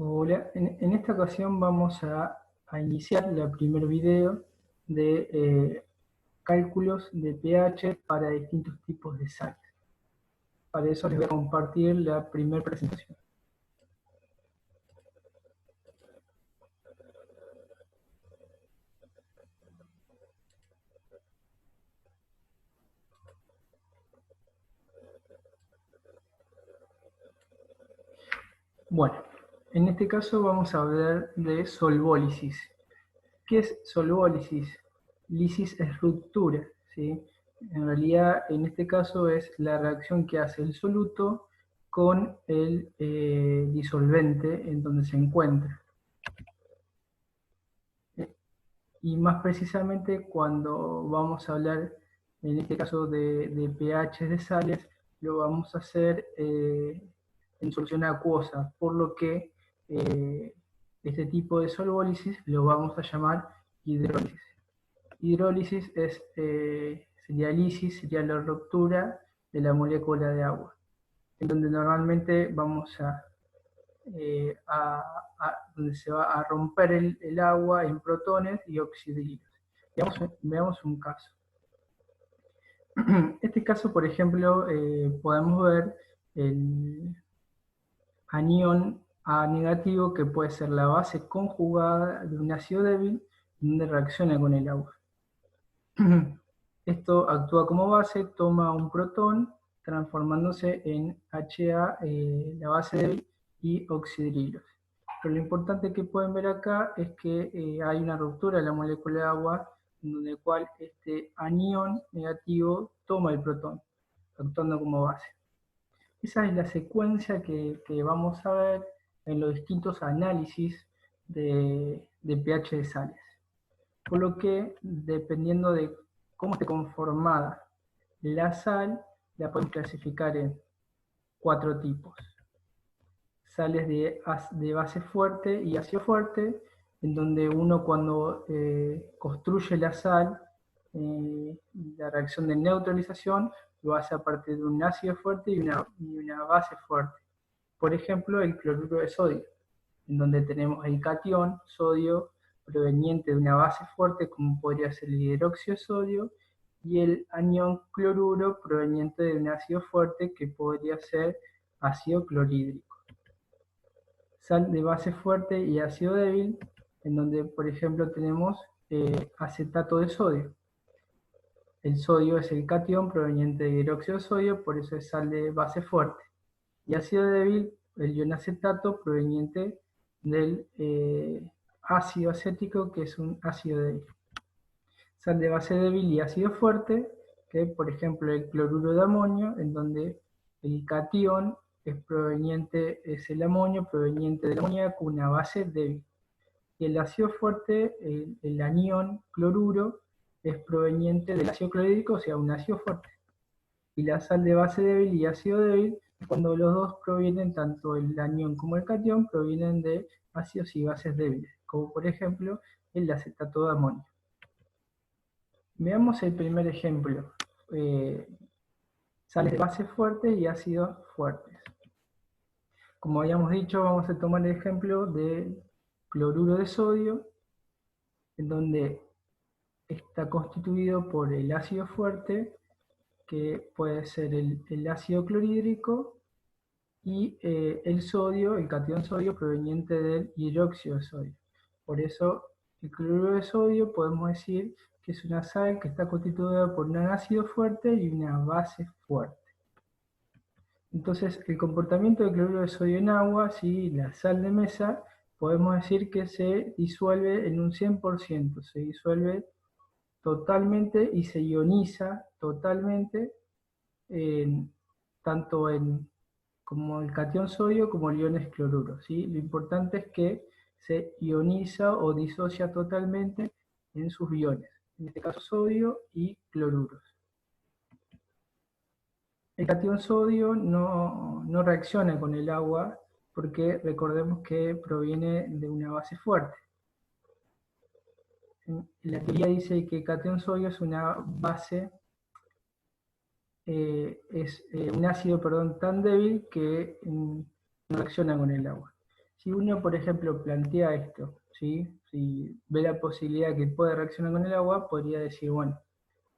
Hola, en esta ocasión vamos a iniciar el primer video de cálculos de pH para distintos tipos de sales. Para eso les voy a compartir la primera presentación. Bueno, en este caso vamos a hablar de solvólisis. ¿Qué es solvólisis? Lisis es ruptura, ¿sí? En realidad, en este caso es la reacción que hace el soluto con el disolvente en donde se encuentra. Y más precisamente cuando vamos a hablar, en este caso de pH de sales, lo vamos a hacer en solución acuosa, por lo que este tipo de solvólisis lo vamos a llamar hidrólisis. Hidrólisis sería lisis, sería la ruptura de la molécula de agua, en donde normalmente vamos donde se va a romper el agua en protones y oxidrilos. Veamos un caso. Este caso, por ejemplo, podemos ver el anión A negativo, que puede ser la base conjugada de un ácido débil, donde reacciona con el agua. Esto actúa como base, toma un protón, transformándose en Ha, la base débil, y oxidrilos. Pero lo importante que pueden ver acá es que hay una ruptura de la molécula de agua, en el cual este anión negativo toma el protón, actuando como base. Esa es la secuencia que vamos a ver en los distintos análisis de pH de sales. Por lo que, dependiendo de cómo esté conformada la sal, la podemos clasificar en 4 tipos. Sales de base fuerte y ácido fuerte, en donde uno cuando construye la sal, la reacción de neutralización lo hace a partir de un ácido fuerte y una base fuerte. Por ejemplo, el cloruro de sodio, en donde tenemos el catión sodio proveniente de una base fuerte, como podría ser el hidróxido de sodio, y el anión cloruro proveniente de un ácido fuerte, que podría ser ácido clorhídrico. Sal de base fuerte y ácido débil, en donde, por ejemplo, tenemos acetato de sodio. El sodio es el catión proveniente de hidróxido de sodio, por eso es sal de base fuerte. Y ácido débil, el ion acetato proveniente del ácido acético, que es un ácido débil. Sal de base débil y ácido fuerte, que por ejemplo el cloruro de amonio, en donde el catión es el amonio proveniente del amoníaco, una base débil. Y el ácido fuerte, el anión cloruro, es proveniente del ácido clorhídrico, o sea, un ácido fuerte. Y la sal de base débil y ácido débil, cuando los dos provienen, tanto el anión como el catión, provienen de ácidos y bases débiles, como por ejemplo el acetato de amonio. Veamos el primer ejemplo. Sales de base fuerte y ácidos fuertes. Como habíamos dicho, vamos a tomar el ejemplo de cloruro de sodio, en donde está constituido por el ácido fuerte, que puede ser el ácido clorhídrico, y el sodio, el catión sodio proveniente del hidróxido de sodio. Por eso el cloruro de sodio podemos decir que es una sal que está constituida por un ácido fuerte y una base fuerte. Entonces, el comportamiento del cloruro de sodio en agua, si la sal de mesa, podemos decir que se disuelve en un 100%, se disuelve totalmente y se ioniza totalmente, tanto como el catión sodio como el iones cloruro, ¿sí? Lo importante es que se ioniza o disocia totalmente en sus iones, en este caso sodio y cloruros. El catión sodio no reacciona con el agua, porque recordemos que proviene de una base fuerte. La teoría dice que el catión sodio es una base, un ácido, tan débil que no reacciona con el agua. Si uno, por ejemplo, plantea esto, ¿sí? Si ve la posibilidad de que puede reaccionar con el agua, podría decir, bueno,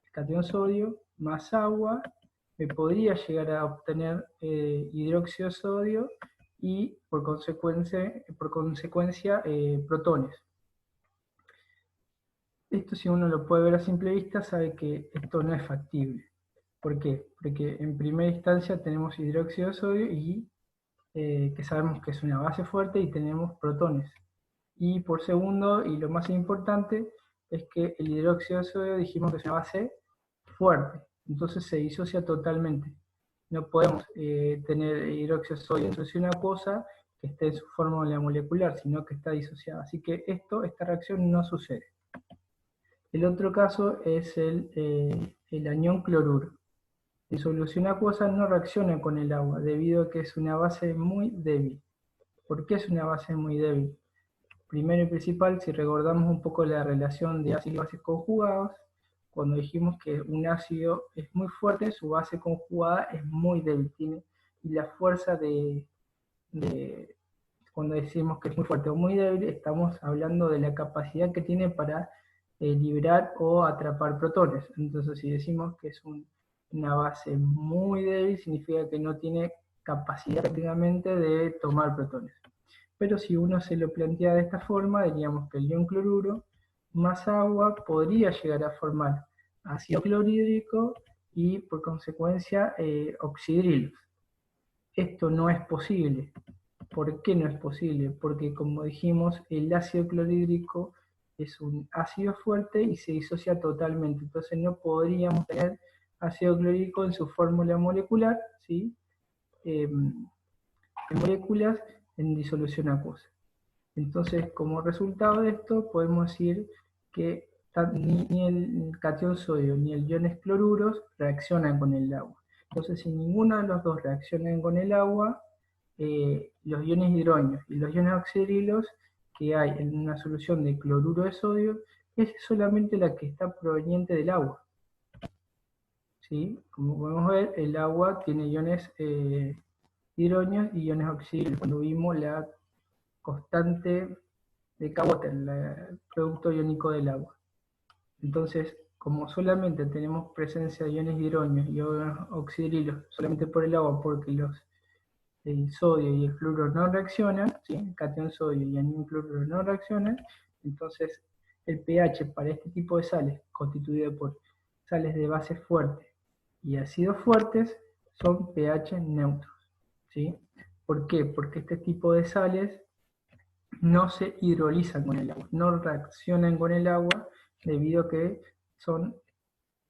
el catión sodio más agua, me podría llegar a obtener hidróxido de sodio y por consecuencia protones. Esto, si uno lo puede ver a simple vista, sabe que esto no es factible. ¿Por qué? Porque en primera instancia tenemos hidróxido de sodio y que sabemos que es una base fuerte y tenemos protones. Y por segundo, y lo más importante, es que el hidróxido de sodio dijimos que es una base fuerte, entonces se disocia totalmente. No podemos tener hidróxido de sodio en solución acuosa que esté en su fórmula molecular, sino que está disociada. Así que esta reacción no sucede. El otro caso es el anión cloruro. En solución acuosa no reacciona con el agua, debido a que es una base muy débil. ¿Por qué es una base muy débil? Primero y principal, si recordamos un poco la relación de ácidos y bases conjugados, cuando dijimos que un ácido es muy fuerte, su base conjugada es muy débil, y la fuerza cuando decimos que es muy fuerte o muy débil, estamos hablando de la capacidad que tiene para liberar o atrapar protones. Entonces, si decimos que es una base muy débil, significa que no tiene capacidad prácticamente de tomar protones. Pero si uno se lo plantea de esta forma, diríamos que el ion cloruro más agua podría llegar a formar ácido clorhídrico y por consecuencia oxidrilos. Esto no es posible. ¿Por qué no es posible? Porque como dijimos, el ácido clorhídrico es un ácido fuerte y se disocia totalmente. Entonces no podríamos tener ácido clorhídrico en su fórmula molecular, ¿sí? En moléculas en disolución acuosa. Entonces, como resultado de esto, podemos decir que ni el catión sodio ni el iones cloruros reaccionan con el agua. Entonces, si ninguno de los dos reaccionan con el agua, los iones hidronios y los iones oxidrilos que hay en una solución de cloruro de sodio es solamente la que está proveniente del agua. ¿Sí? Como podemos ver, el agua tiene iones hidronios y iones oxidrilos. Cuando vimos la constante de K-Water, el producto iónico del agua. Entonces, como solamente tenemos presencia de iones hidronios y iones oxidrilos solamente por el agua, porque el sodio y el cloruro no reaccionan, ¿sí? El catión sodio y el anión cloruro no reaccionan, entonces el pH para este tipo de sales, constituido por sales de base fuerte y ácidos fuertes, son pH neutros. ¿Sí? ¿Por qué? Porque este tipo de sales no se hidrolizan con el agua, no reaccionan con el agua debido a que son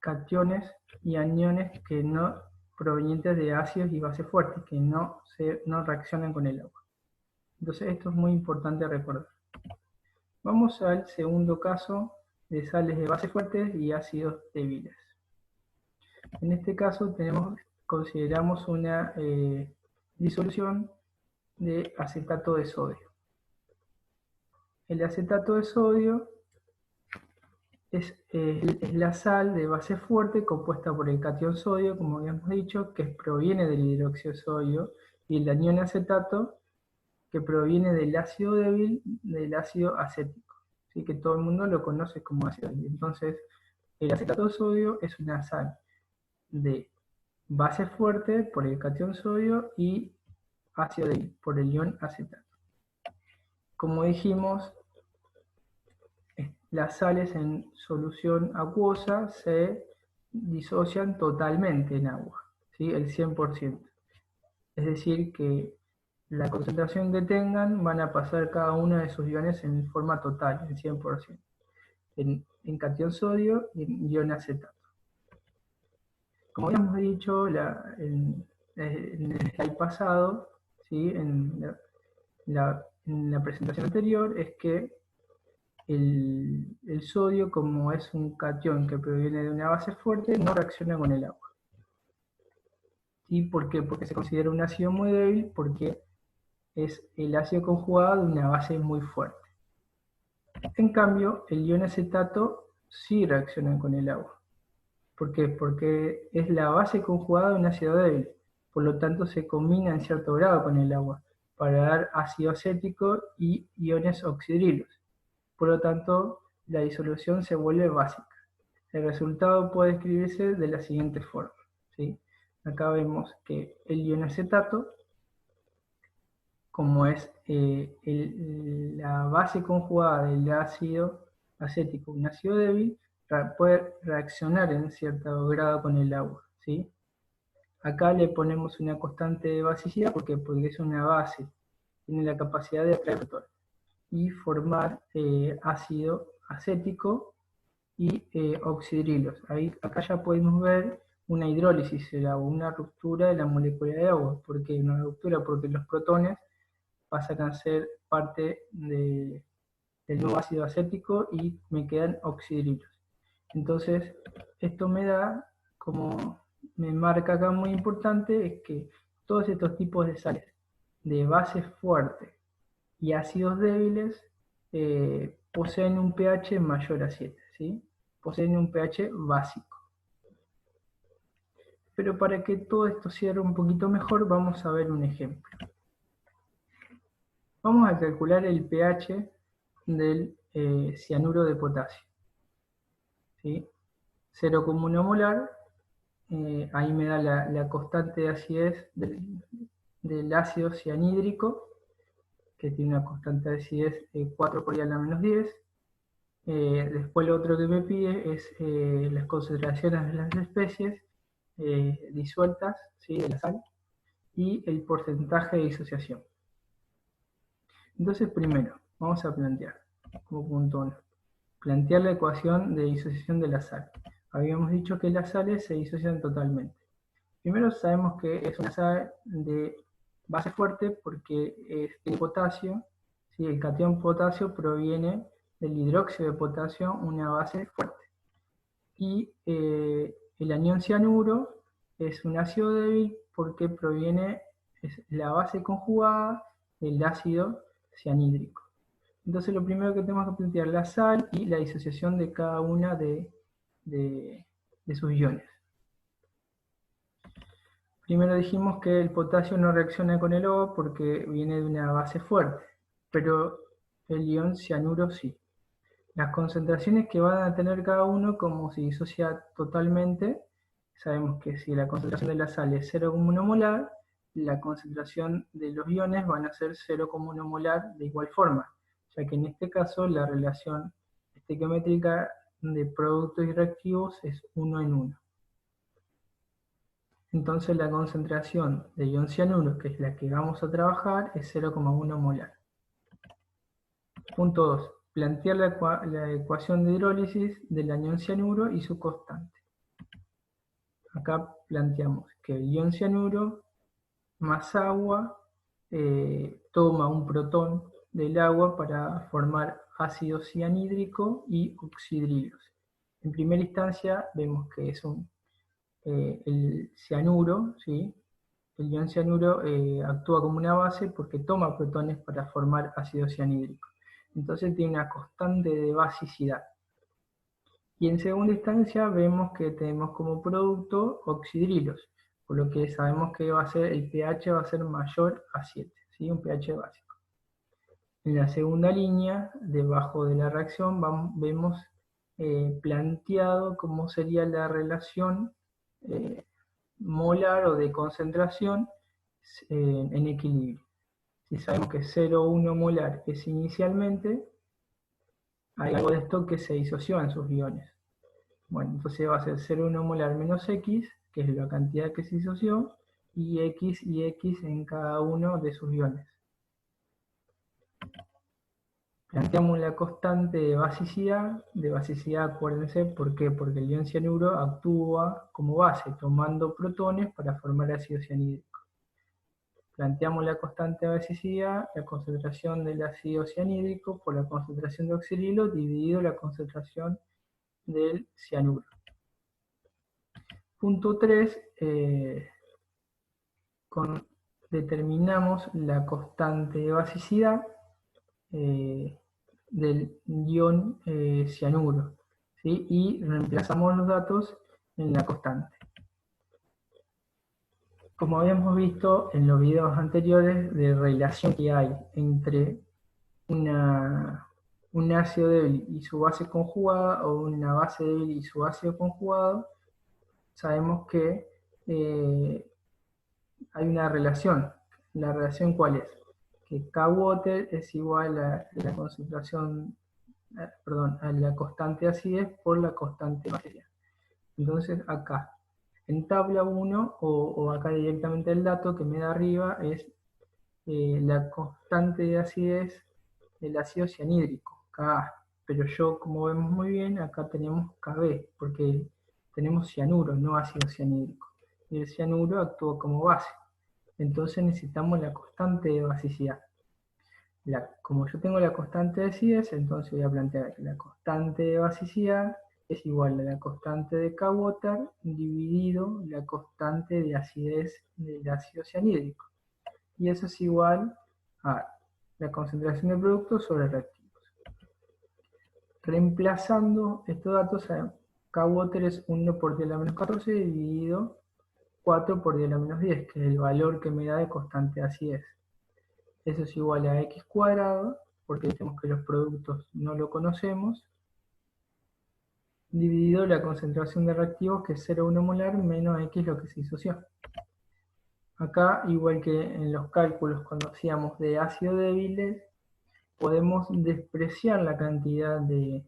cationes y aniones que no provenientes de ácidos y bases fuertes, que no reaccionan con el agua. Entonces esto es muy importante recordar. Vamos al segundo caso de sales de bases fuertes y ácidos débiles. En este caso consideramos una disolución de acetato de sodio. El acetato de sodio es la sal de base fuerte compuesta por el catión sodio, como habíamos dicho, que proviene del hidróxido de sodio, y el anión acetato, que proviene del ácido débil del ácido acético. Así que todo el mundo lo conoce como ácido débil. Entonces, el acetato de sodio es una sal de base fuerte por el catión sodio y ácido débil por el ion acetato. Como dijimos, las sales en solución acuosa se disocian totalmente en agua, ¿sí? El 100%. Es decir, que la concentración que tengan van a pasar cada uno de sus iones en forma total, el 100%. En catión sodio y en ion acetato. Como habíamos dicho en el slide pasado, ¿sí? en la presentación anterior, es que el sodio, como es un catión que proviene de una base fuerte, no reacciona con el agua. ¿Y por qué? Porque se considera un ácido muy débil, porque es el ácido conjugado de una base muy fuerte. En cambio, el ion acetato sí reacciona con el agua. ¿Por qué? Porque es la base conjugada de un ácido débil, por lo tanto se combina en cierto grado con el agua, para dar ácido acético y iones oxidrilos. Por lo tanto, la disolución se vuelve básica. El resultado puede escribirse de la siguiente forma, ¿sí? Acá vemos que el ion acetato, como es la base conjugada del ácido acético, un ácido débil, puede reaccionar en cierto grado con el agua, ¿sí? Acá le ponemos una constante de basicidad porque es una base, tiene la capacidad de atraer protones y formar ácido acético y oxidrilos. Acá ya podemos ver una hidrólisis del agua, una ruptura de la molécula de agua. ¿Por qué una ruptura? Porque los protones pasan a ser parte del nuevo ácido acético y me quedan oxidrilos. Entonces, esto me da, como me marca acá muy importante, es que todos estos tipos de sales de base fuerte y ácidos débiles poseen un pH mayor a 7, ¿sí? Poseen un pH básico. Pero para que todo esto cierre un poquito mejor, vamos a ver un ejemplo. Vamos a calcular el pH del cianuro de potasio, ¿sí? 0,1 molar, ahí me da la constante de acidez del ácido cianhídrico, que tiene una constante de acidez 4 por I a la menos 10. Después lo otro que me pide es las concentraciones de las especies disueltas, ¿sí?, de la sal, y el porcentaje de disociación. Entonces, primero, vamos a plantear, como punto 1, plantear la ecuación de disociación de la sal. Habíamos dicho que las sales se disocian totalmente. Primero sabemos que es una sal de base fuerte porque es el potasio, ¿sí? El catión potasio proviene del hidróxido de potasio, una base fuerte. Y el anión cianuro es un ácido débil porque es la base conjugada del ácido cianhídrico. Entonces lo primero que tenemos que plantear es la sal y la disociación de cada una de sus iones. Primero dijimos que el potasio no reacciona con el O porque viene de una base fuerte, pero el ion cianuro sí. Las concentraciones que van a tener cada uno, como se disocia totalmente, sabemos que si la concentración de la sal es 0,1 molar, la concentración de los iones van a ser 0,1 molar de igual forma, ya que en este caso la relación estequiométrica de productos y reactivos es 1 en 1. Entonces la concentración de ion cianuro, que es la que vamos a trabajar, es 0,1 molar. Punto 2. Plantear la ecuación de hidrólisis del anión cianuro y su constante. Acá planteamos que el ion cianuro más agua toma un protón del agua para formar ácido cianhídrico y oxidrilos. En primera instancia vemos que es el cianuro, ¿sí? El ion cianuro actúa como una base porque toma protones para formar ácido cianhídrico. Entonces tiene una constante de basicidad. Y en segunda instancia vemos que tenemos como producto oxidrilos, por lo que sabemos que el pH va a ser mayor a 7, ¿sí? Un pH básico. En la segunda línea, debajo de la reacción, vemos planteado cómo sería la relación molar o de concentración en equilibrio. Si sabemos que 0,1 molar es inicialmente, hay algo de esto que se disoció en sus iones. Bueno, entonces va a ser 0,1 molar menos X, que es la cantidad que se disoció, y X en cada uno de sus iones. Planteamos la constante de basicidad, acuérdense, ¿por qué? Porque el ion cianuro actúa como base, tomando protones para formar ácido cianhídrico. Planteamos la constante de basicidad, la concentración del ácido cianhídrico por la concentración de oxidrilo dividido la concentración del cianuro. Punto 3, determinamos la constante de basicidad del ion cianuro, ¿sí? Y reemplazamos los datos en la constante. Como habíamos visto en los videos anteriores de relación que hay entre un ácido débil y su base conjugada o una base débil y su ácido conjugado, sabemos que hay una relación. ¿La relación cuál es? Que K-water es igual a la concentración, perdón, a la constante de acidez por la constante bacteriana. Entonces acá, en tabla 1, o acá directamente el dato que me da arriba es la constante de acidez del ácido cianhídrico, Ka. Pero yo, como vemos muy bien, acá tenemos Kb, porque tenemos cianuro, no ácido cianhídrico. Y el cianuro actúa como base. Entonces necesitamos la constante de basicidad. Como yo tengo la constante de acidez, entonces voy a plantear que la constante de basicidad es igual a la constante de K-water dividido la constante de acidez del ácido cianhídrico. Y eso es igual a la concentración de productos sobre reactivos. Reemplazando estos datos, K-water es 1 por 10 a la menos 14 dividido 4 por 10 a la menos 10, que es el valor que me da de constante de acidez. Eso es igual a x cuadrado, porque tenemos que los productos no lo conocemos, dividido la concentración de reactivos, que es 0,1 molar, menos x lo que se disoció. Acá, igual que en los cálculos cuando hacíamos de ácido débiles, podemos despreciar la cantidad de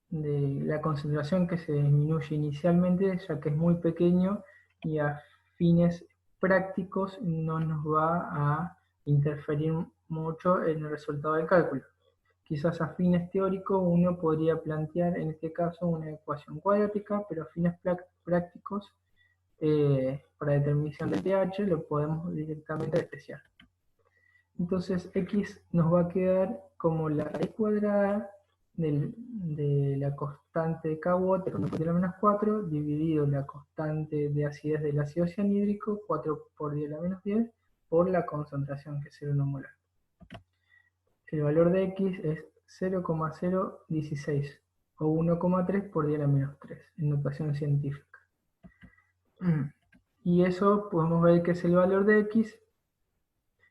la concentración que se disminuye inicialmente, ya que es muy pequeño y a fines prácticos no nos va a interferir mucho en el resultado del cálculo. Quizás a fines teóricos uno podría plantear en este caso una ecuación cuadrática, pero a fines prácticos para determinación del pH lo podemos directamente despreciar. Entonces x nos va a quedar como la raíz cuadrada de la constante de K-water, 1 por 10 a la menos 4, dividido la constante de acidez del ácido cianhídrico, 4 por 10 a la menos 10, por la concentración, que es 0,1 molar. El valor de x es 0,016, o 1,3 por 10 a la menos 3, en notación científica. Y eso podemos ver que es el valor de x,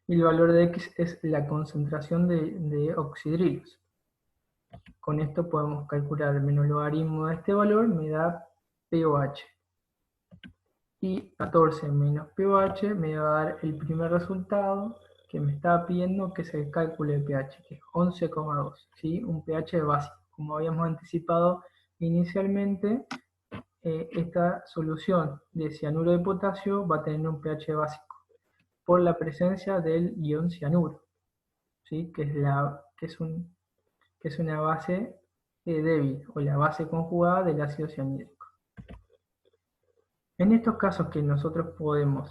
y el valor de x es la concentración de oxidrilos. Con esto podemos calcular el menos logaritmo de este valor, me da pOH. Y 14 menos pOH me va a dar el primer resultado que me estaba pidiendo, que es el cálculo de pH, que es 11,2, ¿sí? Un pH básico. Como habíamos anticipado inicialmente, esta solución de cianuro de potasio va a tener un pH básico por la presencia del ion cianuro, ¿sí? que es una base débil, o la base conjugada del ácido cianhídrico. En estos casos que nosotros podemos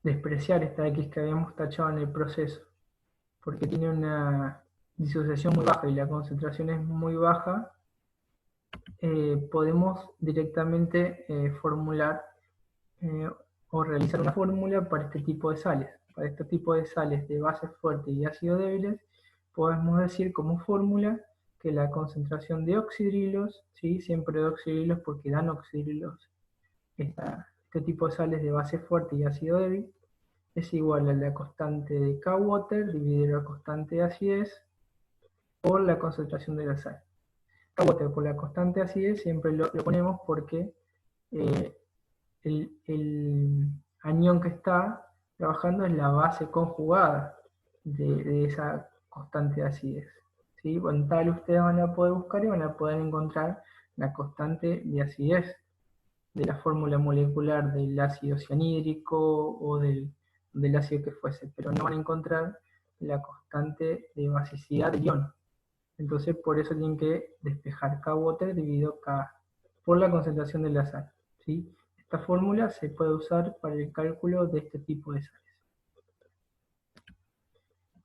despreciar esta X que habíamos tachado en el proceso, porque tiene una disociación muy baja y la concentración es muy baja, podemos directamente formular o realizar una fórmula para este tipo de sales. Para este tipo de sales de base fuerte y ácido débiles, podemos decir como fórmula que la concentración de oxidrilos, ¿sí? Siempre de oxidrilos porque dan oxidrilos, este tipo de sales de base fuerte y ácido débil, es igual a la constante de K-water dividido la constante de acidez por la concentración de la sal. K-water por la constante de acidez siempre lo ponemos porque el anión que está trabajando es la base conjugada de esa constante de acidez. ¿Sí? Con tal ustedes van a poder buscar y van a poder encontrar la constante de acidez de la fórmula molecular del ácido cianhídrico o del ácido que fuese, pero no van a encontrar la constante de basicidad del ion. Entonces por eso tienen que despejar K-water dividido K por la concentración de la sal, ¿sí? Esta fórmula se puede usar para el cálculo de este tipo de sales.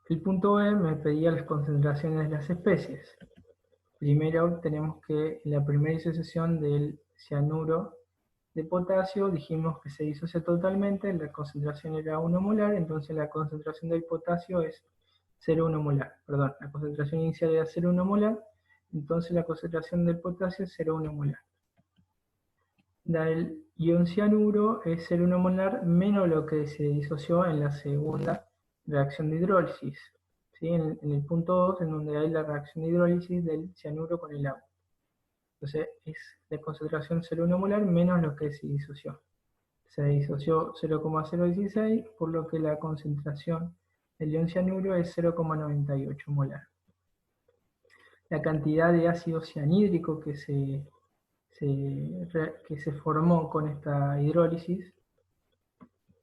El punto B me pedía las concentraciones de las especies. Primero tenemos que en la primera disociación del cianuro de potasio dijimos que se disocia totalmente, la concentración era 1 molar, entonces la concentración del potasio es 0,1 molar. Perdón, la concentración inicial era 0,1 molar, entonces la concentración del potasio es 0,1 molar. del ion cianuro es 0,1 molar menos lo que se disoció en la segunda reacción de hidrólisis, ¿sí? En el punto 2, en donde hay la reacción de hidrólisis del cianuro con el agua. Entonces es la concentración 0,1 molar menos lo que se disoció. Se disoció 0,016, por lo que la concentración del ion cianuro es 0,98 molar. La cantidad de ácido cianhídrico que se formó con esta hidrólisis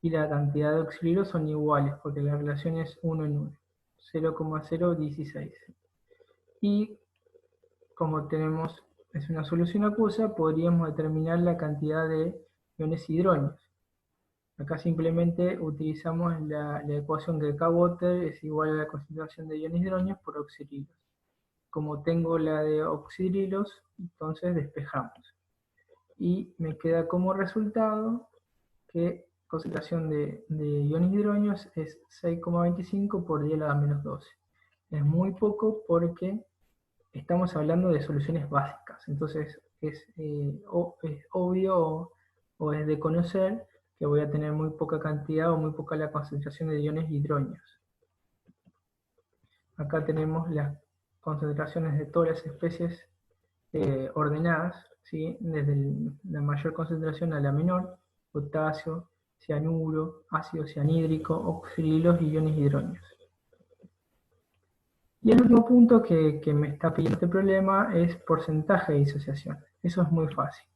y la cantidad de oxidrilos son iguales, porque la relación es 1 en 1, 0,016. Y como es una solución acuosa, podríamos determinar la cantidad de iones hidrógenos. Acá simplemente utilizamos la ecuación que K-Water es igual a la concentración de iones hidrógenos por oxidrilos. Como tengo la de oxidrilos, entonces despejamos. Y me queda como resultado que concentración de iones hidrógenos es 6,25 por 10 a la menos 12. Es muy poco porque estamos hablando de soluciones básicas, entonces es obvio o es de conocer que voy a tener muy poca cantidad o muy poca la concentración de iones hidrógenos. Acá tenemos las concentraciones de todas las especies ordenadas, ¿sí? Desde la mayor concentración a la menor: potasio, cianuro, ácido cianhídrico, oxidrilos y iones hidrógenos. Y el último punto que me está pidiendo este problema es porcentaje de disociación. Eso es muy fácil.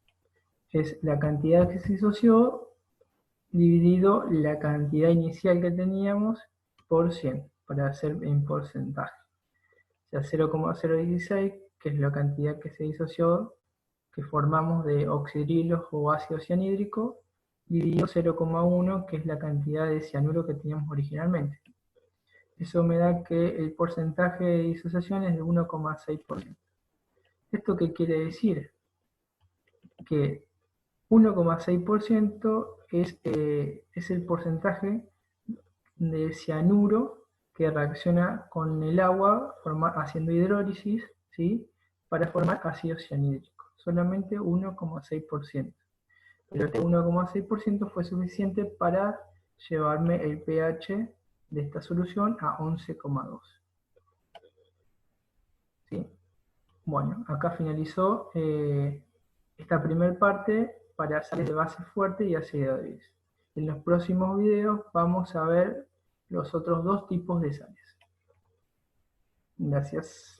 Es la cantidad que se disoció dividido la cantidad inicial que teníamos por 100, para hacer en porcentaje. O sea, 0,016, que es la cantidad que se disoció, que formamos de oxidrilos o ácido cianhídrico, dividido 0,1, que es la cantidad de cianuro que teníamos originalmente. Eso me da que el porcentaje de disociación es de 1,6%. ¿Esto qué quiere decir? Que 1,6% es el porcentaje de cianuro que reacciona con el agua haciendo hidrólisis, ¿sí? Para formar ácido cianhídrico. Solamente 1,6%. Pero este 1,6% fue suficiente para llevarme el pH de esta solución a 11,2. ¿Sí? Bueno, acá finalizó esta primera parte para sales de base fuerte y ácido débil. En los próximos videos vamos a ver los otros dos tipos de sales. Gracias.